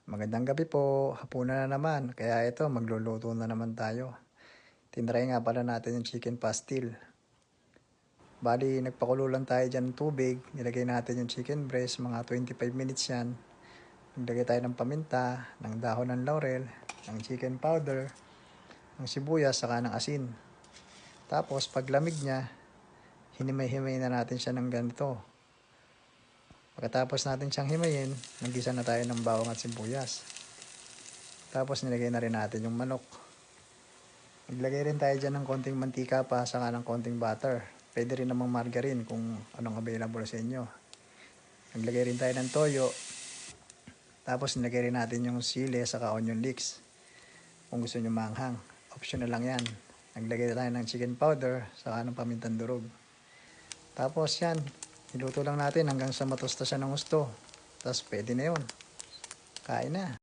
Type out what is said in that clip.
Magandang gabi po, hapunan na naman. Kaya ito, magluluto na naman tayo. Tinry nga pala natin yung chicken pastil. Bali, nagpakulo lang tayo dyan ng tubig. Nilagay natin yung chicken breast, mga 25 minutes yan. Naglagay tayo ng paminta, ng dahon ng laurel, ng chicken powder, ng sibuyas, saka ng asin. Tapos, pag lamig niya, hinimay-himay na natin siya ng ganito. Pagkatapos natin siyang himayin, nagisa na tayo ng bawang at sibuyas. Tapos nilagay na rin natin yung manok. Naglagay rin tayo dyan ng konting mantika pa, saka ng konting butter. Pwede rin namang margarine kung anong available sa inyo. Naglagay rin tayo ng toyo. Tapos nilagay rin natin yung sili saka onion leeks. Kung gusto nyo maanghang, optional lang yan. Naglagay tayo ng chicken powder saka ng pamintang durog. Tapos yan, niluto lang natin hanggang sa matusta siya ng gusto. Tapos pwede na yun. Kain na.